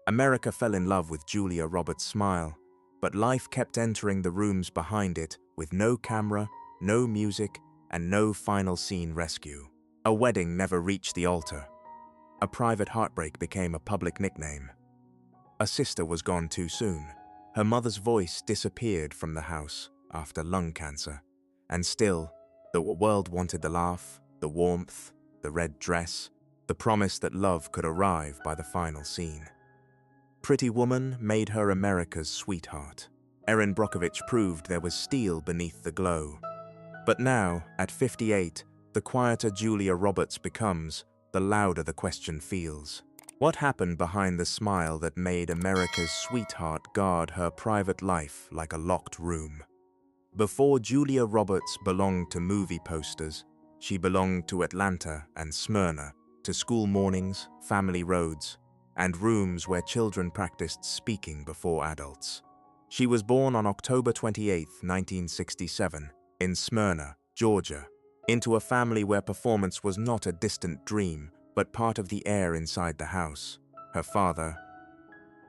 America fell in love with Julia Roberts' smile, but life kept entering the rooms behind it with no camera, no music, and no final scene rescue. A wedding never reached the altar. A private heartbreak became a public nickname. A sister was gone too soon. Her mother's voice disappeared from the house after lung cancer. And still, the world wanted the laugh, the warmth, the red dress, the promise that love could arrive by the final scene. Pretty Woman made her America's sweetheart. Erin Brockovich proved there was steel beneath the glow. But now, at 58, the quieter Julia Roberts becomes, the louder the question feels. What happened behind the smile that made America's sweetheart guard her private life like a locked room? Before Julia Roberts belonged to movie posters, she belonged to Atlanta and Smyrna, to school mornings, family roads, and rooms where children practiced speaking before adults. She was born on October 28, 1967, in Smyrna, Georgia, into a family where performance was not a distant dream, but part of the air inside the house. Her father,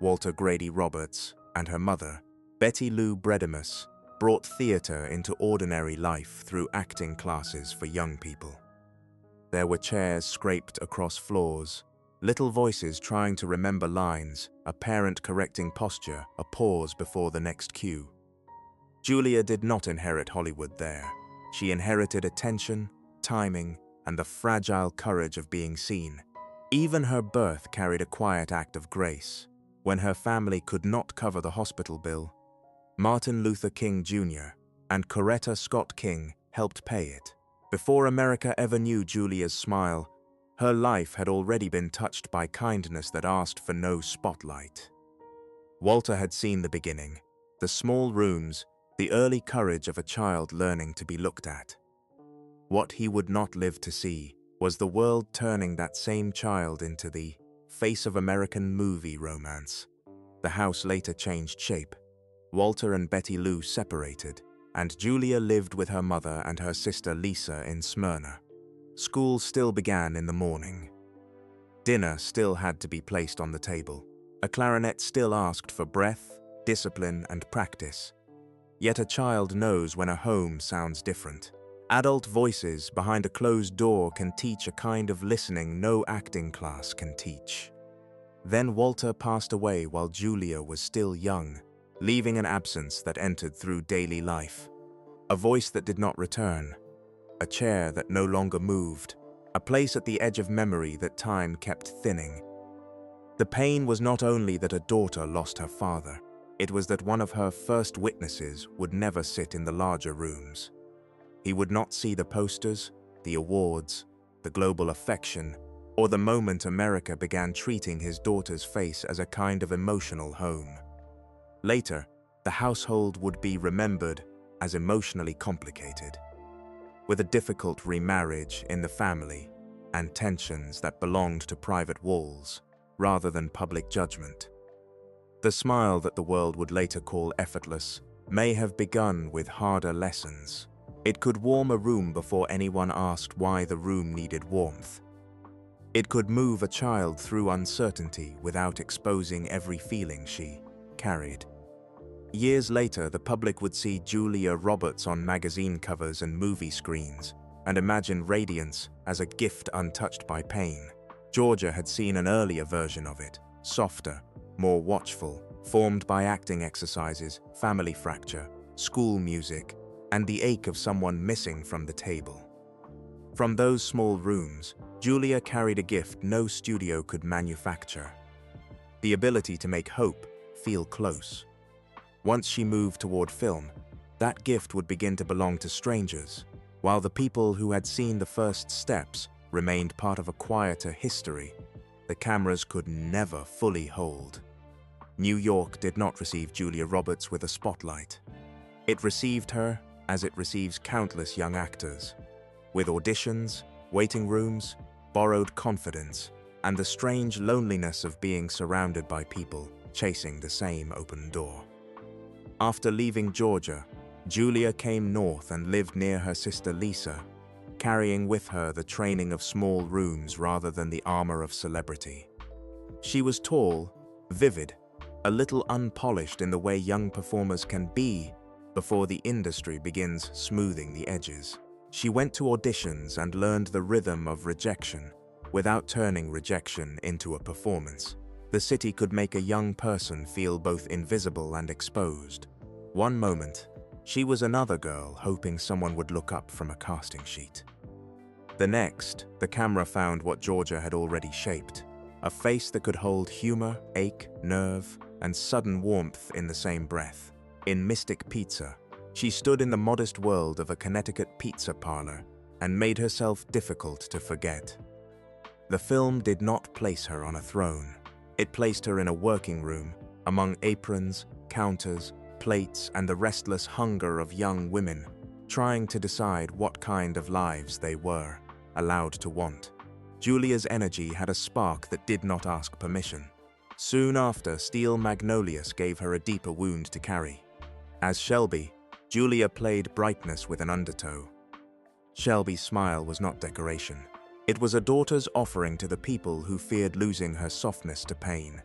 Walter Grady Roberts, and her mother, Betty Lou Bredemus, brought theater into ordinary life through acting classes for young people. There were chairs scraped across floors, little voices trying to remember lines, a parent correcting posture, a pause before the next cue. Julia did not inherit Hollywood there. She inherited attention, timing, and the fragile courage of being seen. Even her birth carried a quiet act of grace. When her family could not cover the hospital bill, Martin Luther King Jr. and Coretta Scott King helped pay it. Before America ever knew Julia's smile, her life had already been touched by kindness that asked for no spotlight. Walter had seen the beginning, the small rooms, the early courage of a child learning to be looked at. What he would not live to see was the world turning that same child into the face of American movie romance. The house later changed shape. Walter and Betty Lou separated, and Julia lived with her mother and her sister Lisa in Smyrna. School still began in the morning. Dinner still had to be placed on the table. A clarinet still asked for breath, discipline, and practice. Yet a child knows when a home sounds different. Adult voices behind a closed door can teach a kind of listening no acting class can teach. Then Walter passed away while Julia was still young, leaving an absence that entered through daily life. A voice that did not return. A chair that no longer moved, a place at the edge of memory that time kept thinning. The pain was not only that a daughter lost her father, it was that one of her first witnesses would never sit in the larger rooms. He would not see the posters, the awards, the global affection, or the moment America began treating his daughter's face as a kind of emotional home. Later, the household would be remembered as emotionally complicated, with a difficult remarriage in the family and tensions that belonged to private walls rather than public judgment. The smile that the world would later call effortless may have begun with harder lessons. It could warm a room before anyone asked why the room needed warmth. It could move a child through uncertainty without exposing every feeling she carried. Years later, the public would see Julia Roberts on magazine covers and movie screens and imagine radiance as a gift untouched by pain. Georgia had seen an earlier version of it, softer, more watchful, formed by acting exercises, family fracture, school music, and the ache of someone missing from the table. From those small rooms, Julia carried a gift no studio could manufacture: the ability to make hope feel close. Once she moved toward film, that gift would begin to belong to strangers, while the people who had seen the first steps remained part of a quieter history the cameras could never fully hold. New York did not receive Julia Roberts with a spotlight. It received her as it receives countless young actors, with auditions, waiting rooms, borrowed confidence, and the strange loneliness of being surrounded by people chasing the same open door. After leaving Georgia, Julia came north and lived near her sister Lisa, carrying with her the training of small rooms rather than the armor of celebrity. She was tall, vivid, a little unpolished in the way young performers can be before the industry begins smoothing the edges. She went to auditions and learned the rhythm of rejection without turning rejection into a performance. The city could make a young person feel both invisible and exposed. One moment, she was another girl hoping someone would look up from a casting sheet. The next, the camera found what Georgia had already shaped, a face that could hold humor, ache, nerve, and sudden warmth in the same breath. In Mystic Pizza, she stood in the modest world of a Connecticut pizza parlor and made herself difficult to forget. The film did not place her on a throne. It placed her in a working room, among aprons, counters, plates, and the restless hunger of young women, trying to decide what kind of lives they were allowed to want. Julia's energy had a spark that did not ask permission. Soon after, Steel Magnolias gave her a deeper wound to carry. As Shelby, Julia played brightness with an undertow. Shelby's smile was not decoration. It was a daughter's offering to the people who feared losing her softness to pain.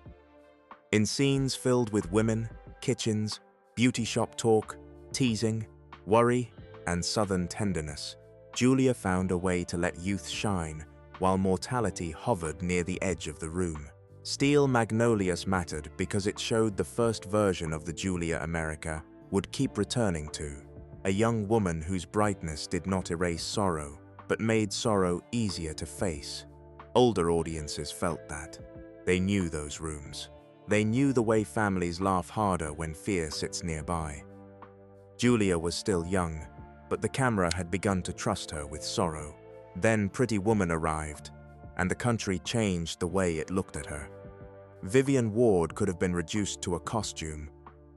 In scenes filled with women, kitchens, beauty shop talk, teasing, worry, and southern tenderness, Julia found a way to let youth shine while mortality hovered near the edge of the room. Steel Magnolias mattered because it showed the first version of the Julia America would keep returning to, a young woman whose brightness did not erase sorrow, but made sorrow easier to face. Older audiences felt that. They knew those rooms. They knew the way families laugh harder when fear sits nearby. Julia was still young, but the camera had begun to trust her with sorrow. Then Pretty Woman arrived, and the country changed the way it looked at her. Vivian Ward could have been reduced to a costume,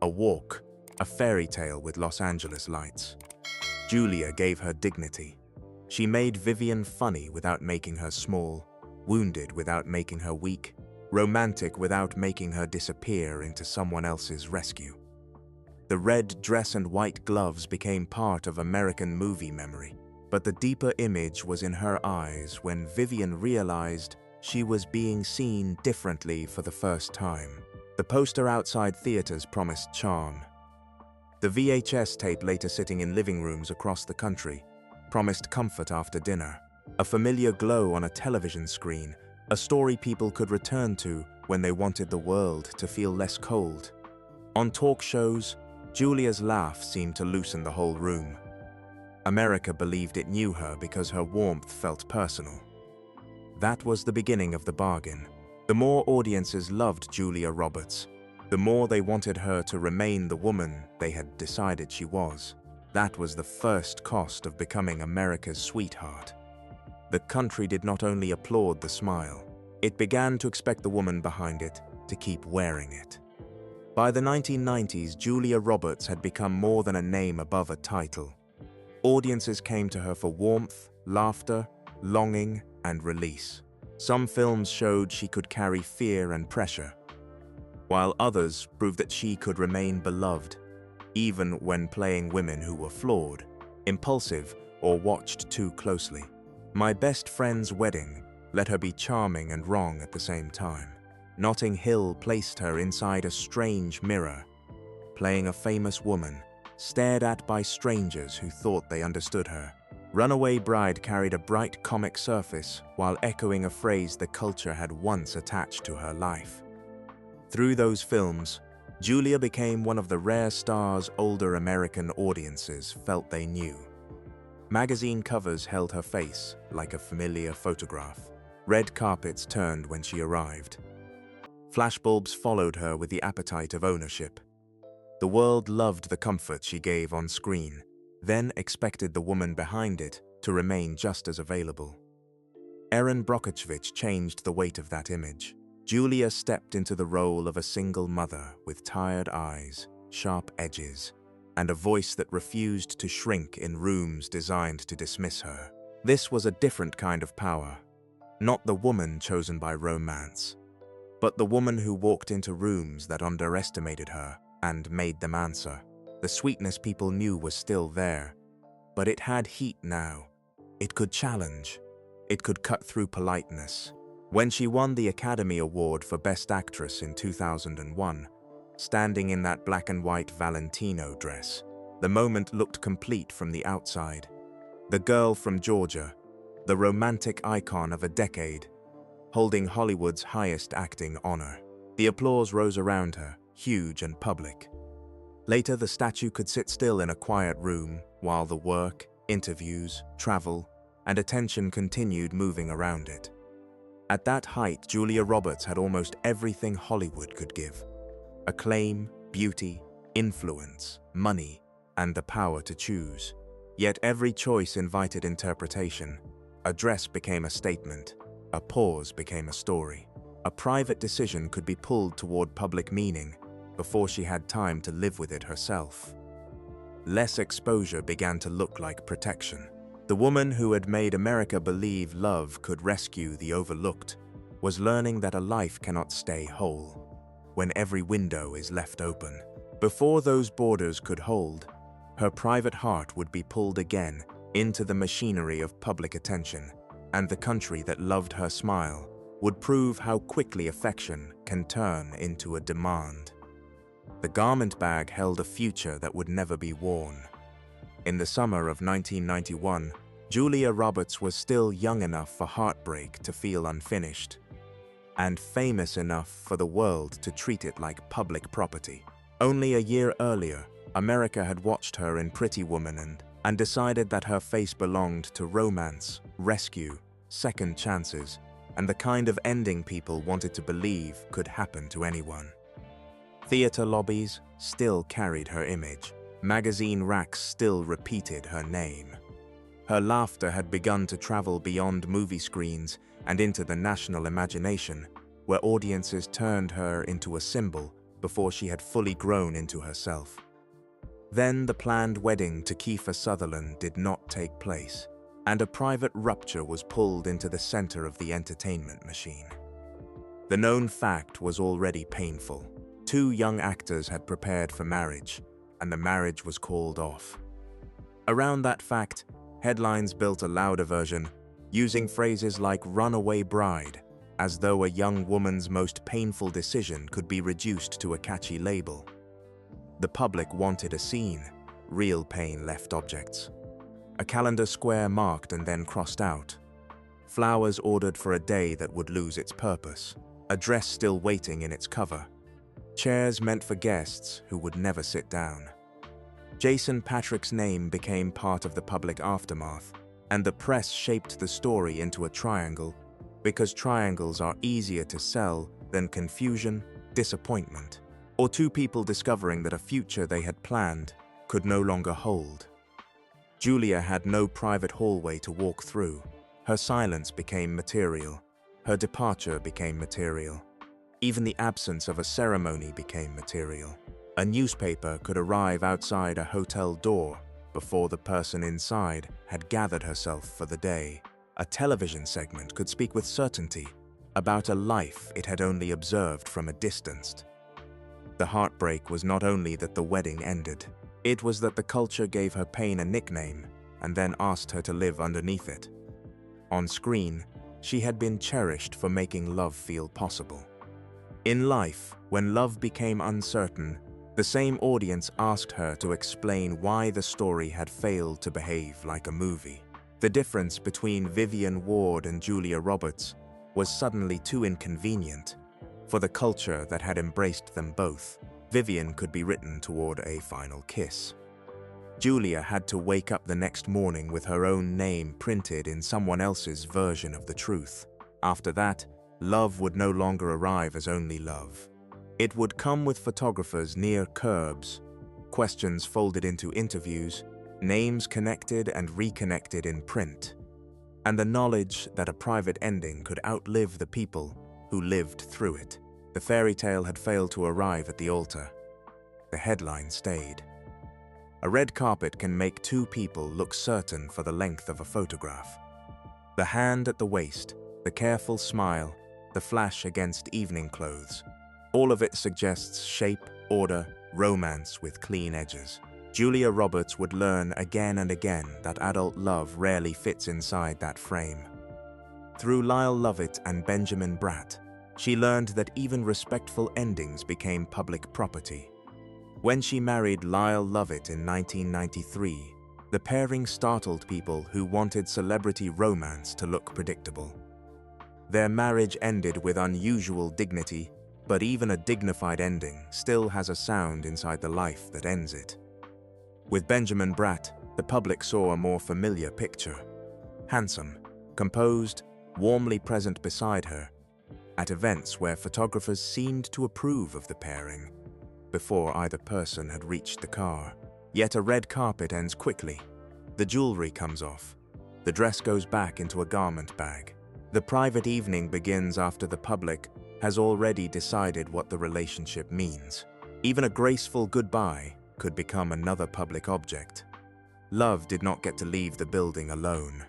a walk, a fairy tale with Los Angeles lights. Julia gave her dignity. She made Vivian funny without making her small, wounded without making her weak, romantic without making her disappear into someone else's rescue. The red dress and white gloves became part of American movie memory, but the deeper image was in her eyes when Vivian realized she was being seen differently for the first time. The poster outside theaters promised charm. The VHS tape later sitting in living rooms across the country promised comfort after dinner, a familiar glow on a television screen, a story people could return to when they wanted the world to feel less cold. On talk shows, Julia's laugh seemed to loosen the whole room. America believed it knew her because her warmth felt personal. That was the beginning of the bargain. The more audiences loved Julia Roberts, the more they wanted her to remain the woman they had decided she was. That was the first cost of becoming America's sweetheart. The country did not only applaud the smile, it began to expect the woman behind it to keep wearing it. By the 1990s, Julia Roberts had become more than a name above a title. Audiences came to her for warmth, laughter, longing, and release. Some films showed she could carry fear and pressure, while others proved that she could remain beloved, even when playing women who were flawed, impulsive, or watched too closely. My Best Friend's Wedding let her be charming and wrong at the same time. Notting Hill placed her inside a strange mirror, playing a famous woman, stared at by strangers who thought they understood her. Runaway Bride carried a bright comic surface while echoing a phrase the culture had once attached to her life. Through those films, Julia became one of the rare stars older American audiences felt they knew. Magazine covers held her face like a familiar photograph. Red carpets turned when she arrived. Flashbulbs followed her with the appetite of ownership. The world loved the comfort she gave on screen, then expected the woman behind it to remain just as available. Erin Brockovich changed the weight of that image. Julia stepped into the role of a single mother with tired eyes, sharp edges, and a voice that refused to shrink in rooms designed to dismiss her. This was a different kind of power, not the woman chosen by romance, but the woman who walked into rooms that underestimated her and made them answer. The sweetness people knew was still there, but it had heat now. It could challenge. It could cut through politeness. When she won the Academy Award for Best Actress in 2001, standing in that black and white Valentino dress, the moment looked complete from the outside. The girl from Georgia, the romantic icon of a decade, holding Hollywood's highest acting honor. The applause rose around her, huge and public. Later, the statue could sit still in a quiet room while the work, interviews, travel, and attention continued moving around it. At that height, Julia Roberts had almost everything Hollywood could give: acclaim, beauty, influence, money, and the power to choose. Yet every choice invited interpretation. A dress became a statement. A pause became a story. A private decision could be pulled toward public meaning before she had time to live with it herself. Less exposure began to look like protection. The woman who had made America believe love could rescue the overlooked was learning that a life cannot stay whole when every window is left open. Before those borders could hold, her private heart would be pulled again into the machinery of public attention, and the country that loved her smile would prove how quickly affection can turn into a demand. The garment bag held a future that would never be worn. In the summer of 1991, Julia Roberts was still young enough for heartbreak to feel unfinished, and famous enough for the world to treat it like public property. Only a year earlier, America had watched her in Pretty Woman and decided that her face belonged to romance, rescue, second chances, and the kind of ending people wanted to believe could happen to anyone. Theater lobbies still carried her image. Magazine racks still repeated her name. Her laughter had begun to travel beyond movie screens and into the national imagination, where audiences turned her into a symbol before she had fully grown into herself. Then the planned wedding to Kiefer Sutherland did not take place, and a private rupture was pulled into the center of the entertainment machine. The known fact was already painful. 2 young actors had prepared for marriage, and the marriage was called off. Around that fact, headlines built a louder version, using phrases like "runaway bride," as though a young woman's most painful decision could be reduced to a catchy label. The public wanted a scene. Real pain left objects. A calendar square marked and then crossed out. Flowers ordered for a day that would lose its purpose. A dress still waiting in its cover. Chairs meant for guests who would never sit down. Jason Patric's name became part of the public aftermath, and the press shaped the story into a triangle because triangles are easier to sell than confusion, disappointment, or 2 people discovering that a future they had planned could no longer hold. Julia had no private hallway to walk through. Her silence became material. Her departure became material. Even the absence of a ceremony became material. A newspaper could arrive outside a hotel door before the person inside had gathered herself for the day. A television segment could speak with certainty about a life it had only observed from a distance. The heartbreak was not only that the wedding ended, it was that the culture gave her pain a nickname and then asked her to live underneath it. On screen, she had been cherished for making love feel possible. In life, when love became uncertain, the same audience asked her to explain why the story had failed to behave like a movie. The difference between Vivian Ward and Julia Roberts was suddenly too inconvenient for the culture that had embraced them both. Vivian could be written toward a final kiss. Julia had to wake up the next morning with her own name printed in someone else's version of the truth. After that, love would no longer arrive as only love. It would come with photographers near curbs, questions folded into interviews, names connected and reconnected in print, and the knowledge that a private ending could outlive the people who lived through it. The fairy tale had failed to arrive at the altar. The headline stayed. A red carpet can make 2 people look certain for the length of a photograph. The hand at the waist, the careful smile, the flash against evening clothes. All of it suggests shape, order, romance with clean edges. Julia Roberts would learn again and again that adult love rarely fits inside that frame. Through Lyle Lovett and Benjamin Bratt, she learned that even respectful endings became public property. When she married Lyle Lovett in 1993, the pairing startled people who wanted celebrity romance to look predictable. Their marriage ended with unusual dignity, but even a dignified ending still has a sound inside the life that ends it. With Benjamin Bratt, the public saw a more familiar picture. Handsome, composed, warmly present beside her, at events where photographers seemed to approve of the pairing, before either person had reached the car. Yet a red carpet ends quickly. The jewelry comes off. The dress goes back into a garment bag. The private evening begins after the public has already decided what the relationship means. Even a graceful goodbye could become another public object. Love did not get to leave the building alone.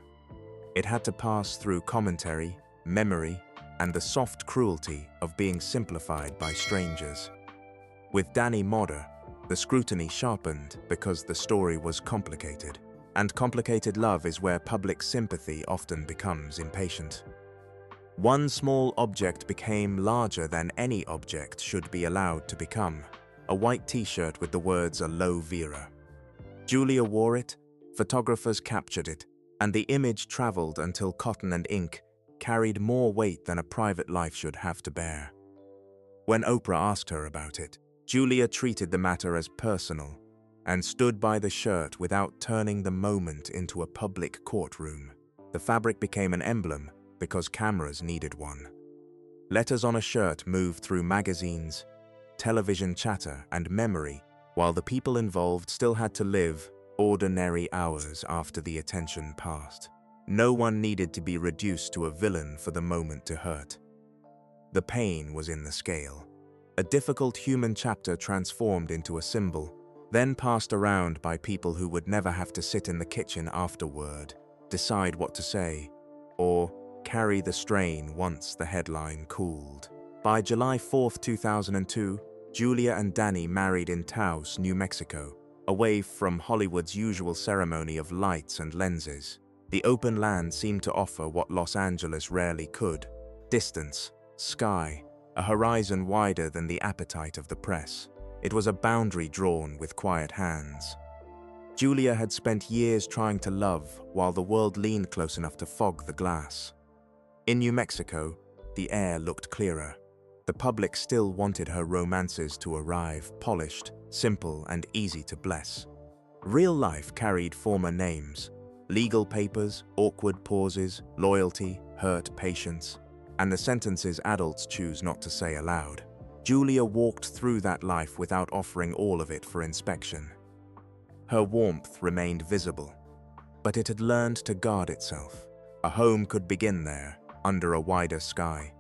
It had to pass through commentary, memory, and the soft cruelty of being simplified by strangers. With Danny Modder, the scrutiny sharpened because the story was complicated, and complicated love is where public sympathy often becomes impatient. One small object became larger than any object should be allowed to become: a white t-shirt with the words "Aloe Vera." Julia wore it, photographers captured it, and the image traveled until cotton and ink carried more weight than a private life should have to bear. When Oprah asked her about it, Julia treated the matter as personal and stood by the shirt without turning the moment into a public courtroom. The fabric became an emblem because cameras needed one. Letters on a shirt moved through magazines, television chatter, and memory, while the people involved still had to live ordinary hours after the attention passed. No one needed to be reduced to a villain for the moment to hurt. The pain was in the scale. A difficult human chapter transformed into a symbol, then passed around by people who would never have to sit in the kitchen afterward, decide what to say, or carry the strain once the headline cooled. By July 4, 2002, Julia and Danny married in Taos, New Mexico, away from Hollywood's usual ceremony of lights and lenses. The open land seemed to offer what Los Angeles rarely could: distance, sky, a horizon wider than the appetite of the press. It was a boundary drawn with quiet hands. Julia had spent years trying to love while the world leaned close enough to fog the glass. In New Mexico, the air looked clearer. The public still wanted her romances to arrive polished, simple, and easy to bless. Real life carried former names: legal papers, awkward pauses, loyalty, hurt, patience, and the sentences adults choose not to say aloud. Julia walked through that life without offering all of it for inspection. Her warmth remained visible, but it had learned to guard itself. A home could begin there, under a wider sky.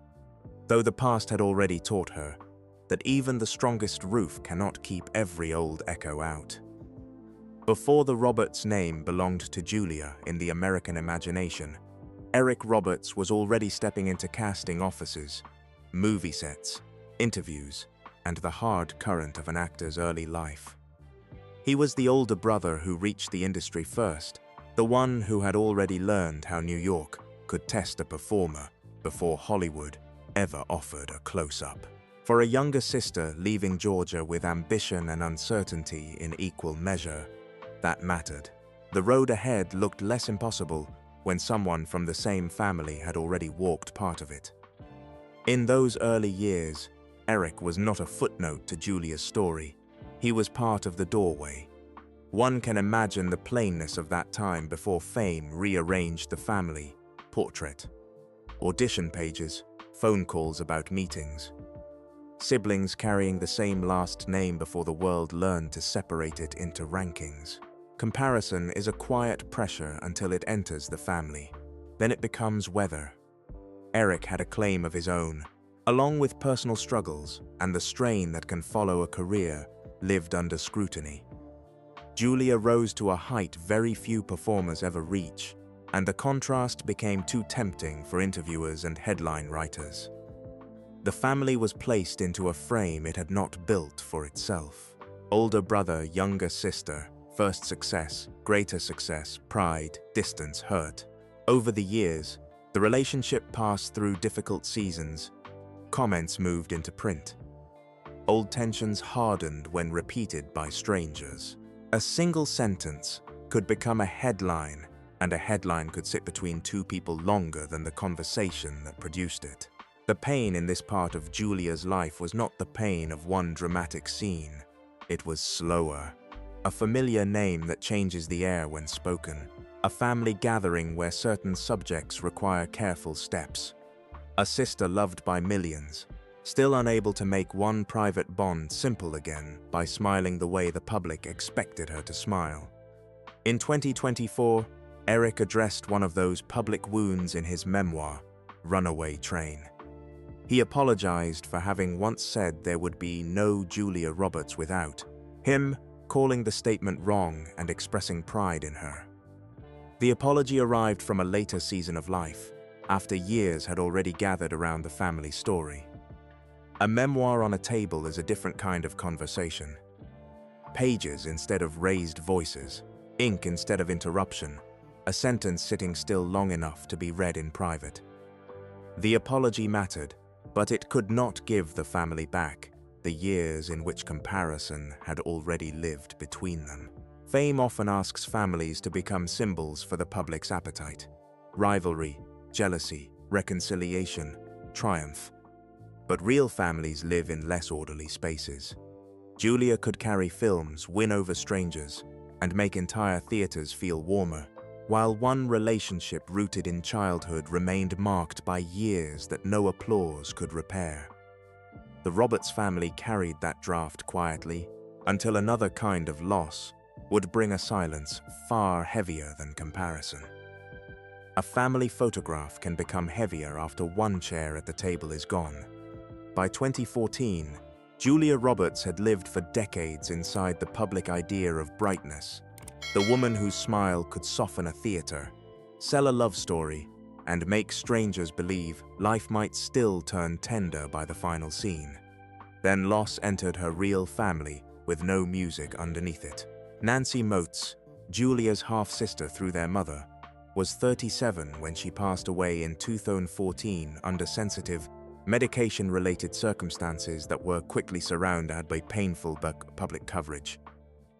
Though the past had already taught her that even the strongest roof cannot keep every old echo out. Before the Roberts name belonged to Julia in the American imagination, Eric Roberts was already stepping into casting offices, movie sets, interviews, and the hard current of an actor's early life. He was the older brother who reached the industry first, the one who had already learned how New York could test a performer before Hollywood ever offered a close-up. For a younger sister leaving Georgia with ambition and uncertainty in equal measure, that mattered. The road ahead looked less impossible when someone from the same family had already walked part of it. In those early years, Eric was not a footnote to Julia's story. He was part of the doorway. One can imagine the plainness of that time before fame rearranged the family portrait. Audition pages, phone calls about meetings. Siblings carrying the same last name before the world learned to separate it into rankings. Comparison is a quiet pressure until it enters the family. Then it becomes weather. Eric had a claim of his own, along with personal struggles and the strain that can follow a career lived under scrutiny. Julia rose to a height very few performers ever reach, and the contrast became too tempting for interviewers and headline writers. The family was placed into a frame it had not built for itself. Older brother, younger sister, first success, greater success, pride, distance, hurt. Over the years, The relationship passed through difficult seasons. Comments moved into print. Old tensions hardened when repeated by strangers. A single sentence could become a headline, and a headline could sit between two people longer than the conversation that produced it. The pain in this part of Julia's life was not the pain of one dramatic scene. It was slower. A familiar name that changes the air when spoken. A family gathering where certain subjects require careful steps. A sister loved by millions, still unable to make one private bond simple again by smiling the way the public expected her to smile. In 2024, Eric addressed one of those public wounds in his memoir, Runaway Train. He apologized for having once said there would be no Julia Roberts without him, calling the statement wrong and expressing pride in her. The apology arrived from a later season of life, after years had already gathered around the family story. A memoir on a table is a different kind of conversation. Pages instead of raised voices, ink instead of interruption, a sentence sitting still long enough to be read in private. The apology mattered, but it could not give the family back the years in which comparison had already lived between them. Fame often asks families to become symbols for the public's appetite. Rivalry, jealousy, reconciliation, triumph. But real families live in less orderly spaces. Julia could carry films, win over strangers, and make entire theaters feel warmer, while one relationship rooted in childhood remained marked by years that no applause could repair. The Roberts family carried that draft quietly until another kind of loss would bring a silence far heavier than comparison. A family photograph can become heavier after one chair at the table is gone. By 2014, Julia Roberts had lived for decades inside the public idea of brightness, the woman whose smile could soften a theater, sell a love story, and make strangers believe life might still turn tender by the final scene. Then loss entered her real family with no music underneath it. Nancy Moats, Julia's half-sister through their mother, was 37 when she passed away in 2014 under sensitive, medication-related circumstances that were quickly surrounded by painful public coverage.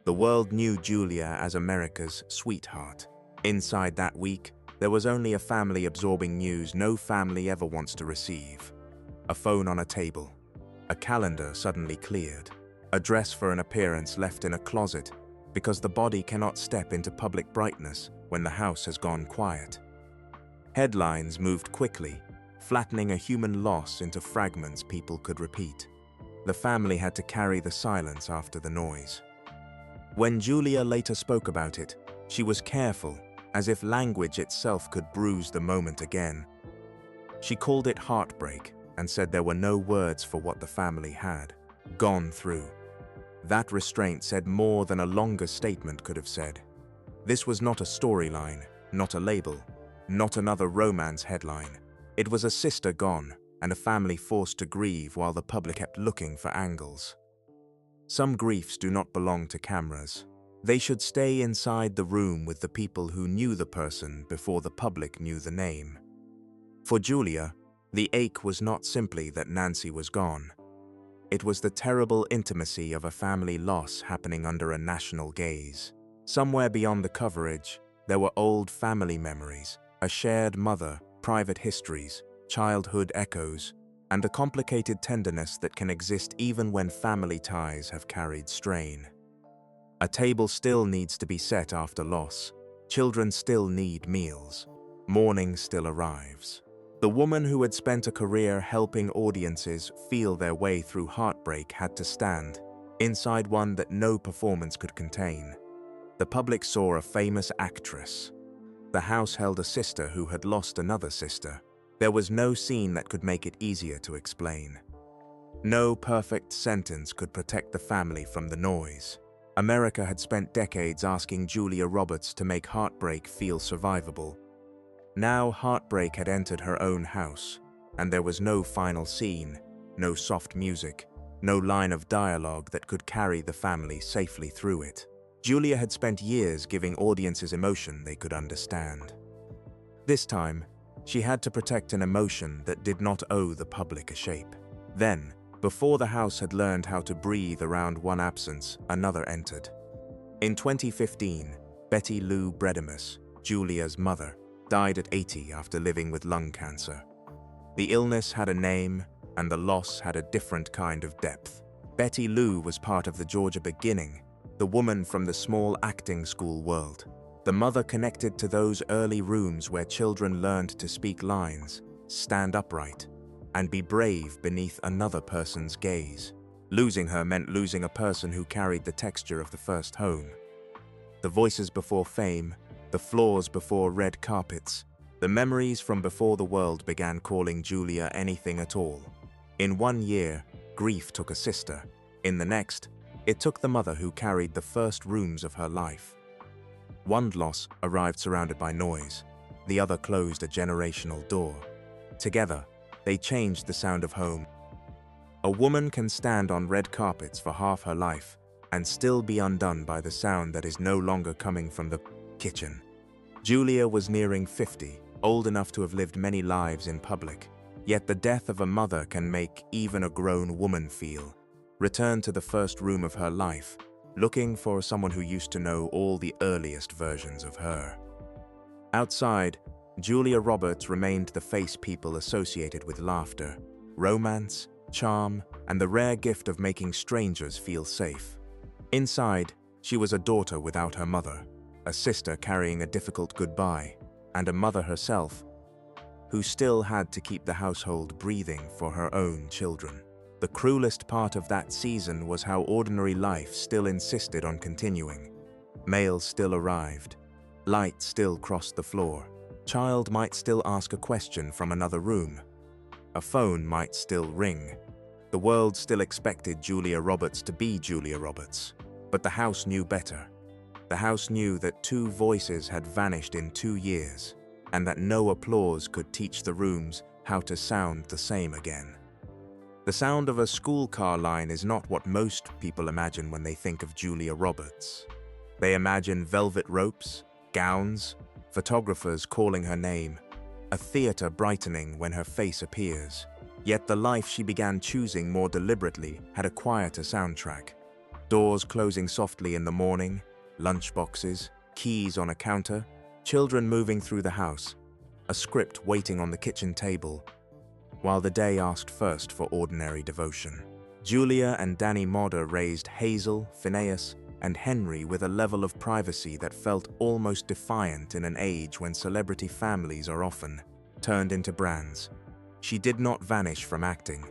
The world knew Julia as America's sweetheart. Inside that week, there was only a family absorbing news no family ever wants to receive. A phone on a table. A calendar suddenly cleared. A dress for an appearance left in a closet because the body cannot step into public brightness when the house has gone quiet. Headlines moved quickly, flattening a human loss into fragments people could repeat. The family had to carry the silence after the noise. When Julia later spoke about it, she was careful, as if language itself could bruise the moment again. She called it heartbreak and said there were no words for what the family had gone through. That restraint said more than a longer statement could have said. This was not a storyline, not a label, not another romance headline. It was a sister gone and a family forced to grieve while the public kept looking for angles. Some griefs do not belong to cameras. They should stay inside the room with the people who knew the person before the public knew the name. For Julia, the ache was not simply that Nancy was gone. It was the terrible intimacy of a family loss happening under a national gaze. Somewhere beyond the coverage, there were old family memories, a shared mother, private histories, childhood echoes, and a complicated tenderness that can exist even when family ties have carried strain. A table still needs to be set after loss. Children still need meals. Mourning still arrives. The woman who had spent a career helping audiences feel their way through heartbreak had to stand, inside one that no performance could contain. The public saw a famous actress. The house held a sister who had lost another sister. There was no scene that could make it easier to explain. No perfect sentence could protect the family from the noise. America had spent decades asking Julia Roberts to make heartbreak feel survivable. Now heartbreak had entered her own house, and there was no final scene, no soft music, no line of dialogue that could carry the family safely through it. Julia had spent years giving audiences emotion they could understand. This time, She had to protect an emotion that did not owe the public a shape. Then, before the house had learned how to breathe around one absence, another entered. In 2015, Betty Lou Bredemus, Julia's mother, died at 80 after living with lung cancer. The illness had a name, and the loss had a different kind of depth. Betty Lou was part of the Georgia beginning, the woman from the small acting school world. The mother connected to those early rooms where children learned to speak lines, stand upright, and be brave beneath another person's gaze. Losing her meant losing a person who carried the texture of the first home. The voices before fame, the floors before red carpets, the memories from before the world began calling Julia anything at all. In 1 year, grief took a sister. In the next, it took the mother who carried the first rooms of her life. One loss arrived surrounded by noise, the other closed a generational door. Together, they changed the sound of home. A woman can stand on red carpets for half her life and still be undone by the sound that is no longer coming from the kitchen. Julia was nearing 50, old enough to have lived many lives in public, yet the death of a mother can make even a grown woman feel. Return to the first room of her life, looking for someone who used to know all the earliest versions of her. Outside, Julia Roberts remained the face people associated with laughter, romance, charm, and the rare gift of making strangers feel safe. Inside, she was a daughter without her mother, a sister carrying a difficult goodbye, and a mother herself, who still had to keep the household breathing for her own children. The cruelest part of that season was how ordinary life still insisted on continuing. Mail still arrived. Light still crossed the floor. Child might still ask a question from another room. A phone might still ring. The world still expected Julia Roberts to be Julia Roberts. But the house knew better. The house knew that 2 voices had vanished in 2 years, and that no applause could teach the rooms how to sound the same again. The sound of a school car line is not what most people imagine when they think of Julia Roberts. They imagine velvet ropes, gowns, photographers calling her name, a theater brightening when her face appears. Yet the life she began choosing more deliberately had a quieter soundtrack. Doors closing softly in the morning, lunchboxes, keys on a counter, children moving through the house, a script waiting on the kitchen table, while the day asked first for ordinary devotion. Julia and Danny Modder raised Hazel, Phineas, and Henry with a level of privacy that felt almost defiant in an age when celebrity families are often turned into brands. She did not vanish from acting.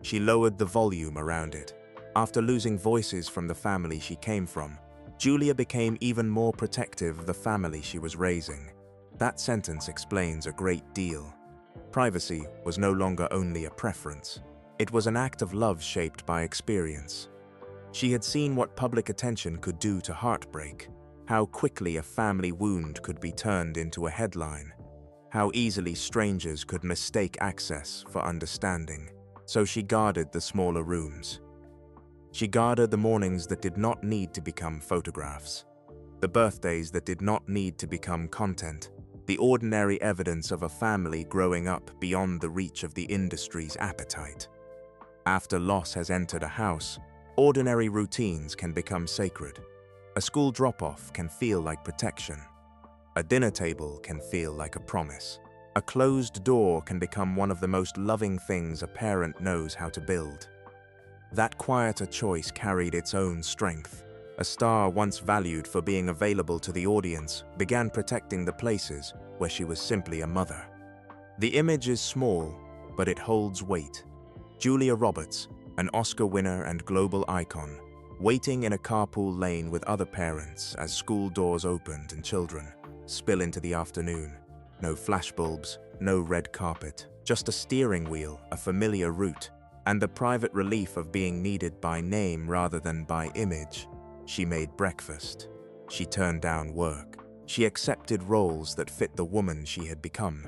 She lowered the volume around it. After losing voices from the family she came from, Julia became even more protective of the family she was raising. That sentence explains a great deal. Privacy was no longer only a preference. It was an act of love shaped by experience. She had seen what public attention could do to heartbreak, how quickly a family wound could be turned into a headline, how easily strangers could mistake access for understanding. So she guarded the smaller rooms. She guarded the mornings that did not need to become photographs, the birthdays that did not need to become content, the ordinary evidence of a family growing up beyond the reach of the industry's appetite. After loss has entered a house, ordinary routines can become sacred. A school drop-off can feel like protection. A dinner table can feel like a promise. A closed door can become one of the most loving things a parent knows how to build. That quieter choice carried its own strength. A star once valued for being available to the audience began protecting the places where she was simply a mother. The image is small, but it holds weight. Julia Roberts, an Oscar winner and global icon, waiting in a carpool lane with other parents as school doors opened and children spill into the afternoon. No flashbulbs, no red carpet, just a steering wheel, a familiar route, and the private relief of being needed by name rather than by image. She made breakfast. She turned down work. She accepted roles that fit the woman she had become.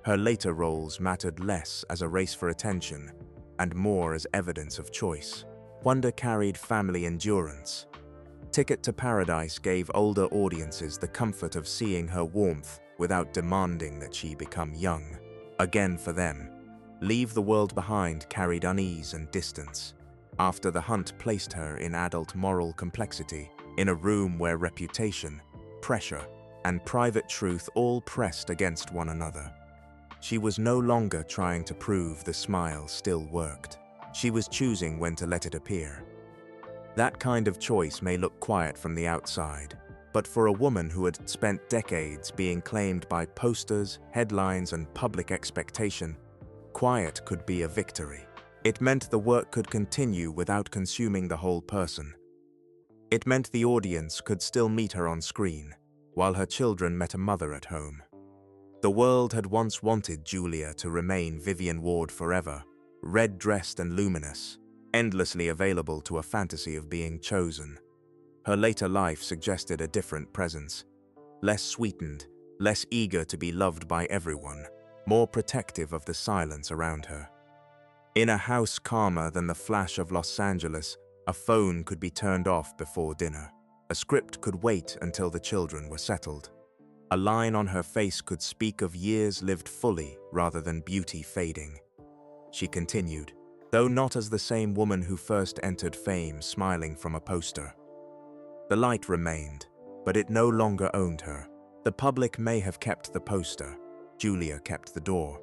Her later roles mattered less as a race for attention and more as evidence of choice. Wonder carried family endurance. Ticket to Paradise gave older audiences the comfort of seeing her warmth without demanding that she become young. Again for them, leave the world behind carried unease and distance. After the hunt placed her in adult moral complexity, in a room where reputation, pressure, and private truth all pressed against one another. She was no longer trying to prove the smile still worked. She was choosing when to let it appear. That kind of choice may look quiet from the outside, but for a woman who had spent decades being claimed by posters, headlines, and public expectation, quiet could be a victory. It meant the work could continue without consuming the whole person. It meant the audience could still meet her on screen, while her children met a mother at home. The world had once wanted Julia to remain Vivian Ward forever, red-dressed and luminous, endlessly available to a fantasy of being chosen. Her later life suggested a different presence, less sweetened, less eager to be loved by everyone, more protective of the silence around her. In a house calmer than the flash of Los Angeles, a phone could be turned off before dinner. A script could wait until the children were settled. A line on her face could speak of years lived fully rather than beauty fading. She continued, though not as the same woman who first entered fame smiling from a poster. The light remained, but it no longer owned her. The public may have kept the poster. Julia kept the door.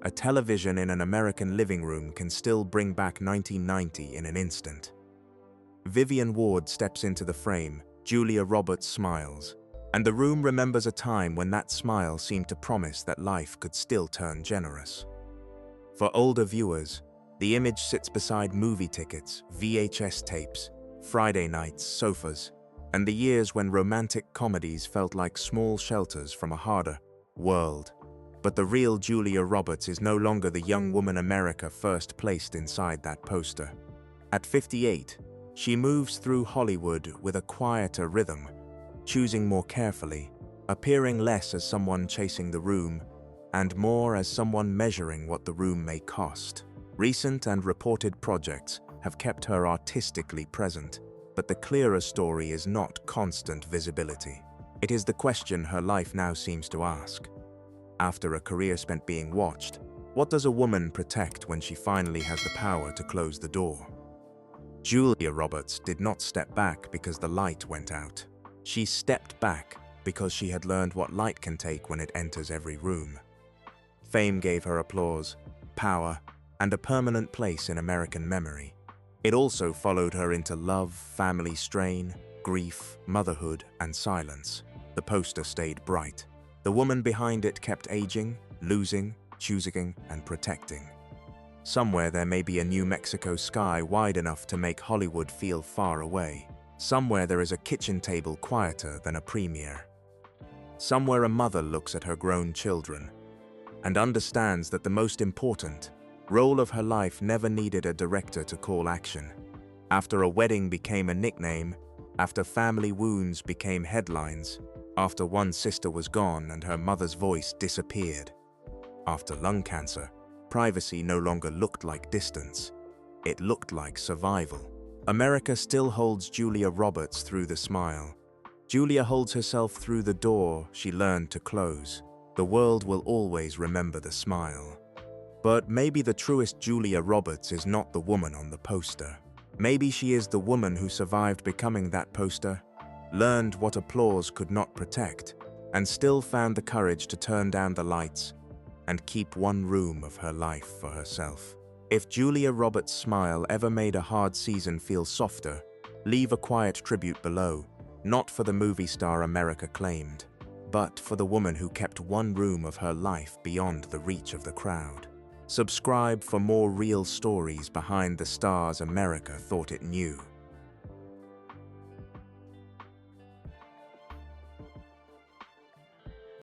A television in an American living room can still bring back 1990 in an instant. Vivian Ward steps into the frame, Julia Roberts smiles, and the room remembers a time when that smile seemed to promise that life could still turn generous. For older viewers, the image sits beside movie tickets, VHS tapes, Friday nights, sofas, and the years when romantic comedies felt like small shelters from a harder world. But the real Julia Roberts is no longer the young woman America first placed inside that poster. At 58, she moves through Hollywood with a quieter rhythm, choosing more carefully, appearing less as someone chasing the room, and more as someone measuring what the room may cost. Recent and reported projects have kept her artistically present, but the clearer story is not constant visibility. It is the question her life now seems to ask. After a career spent being watched, what does a woman protect when she finally has the power to close the door? Julia Roberts did not step back because the light went out. She stepped back because she had learned what light can take when it enters every room. Fame gave her applause, power, and a permanent place in American memory. It also followed her into love, family strain, grief, motherhood, and silence. The poster stayed bright. The woman behind it kept aging, losing, choosing, and protecting. Somewhere there may be a New Mexico sky wide enough to make Hollywood feel far away. Somewhere there is a kitchen table quieter than a premiere. Somewhere a mother looks at her grown children and understands that the most important role of her life never needed a director to call action. After a wedding became a nickname, after family wounds became headlines, after one sister was gone and her mother's voice disappeared, after lung cancer, privacy no longer looked like distance. It looked like survival. America still holds Julia Roberts through the smile. Julia holds herself through the door she learned to close. The world will always remember the smile. But maybe the truest Julia Roberts is not the woman on the poster. Maybe she is the woman who survived becoming that poster, learned what applause could not protect, and still found the courage to turn down the lights and keep one room of her life for herself. If Julia Roberts' smile ever made a hard season feel softer, leave a quiet tribute below, not for the movie star America claimed, but for the woman who kept one room of her life beyond the reach of the crowd. Subscribe for more real stories behind the stars America thought it knew.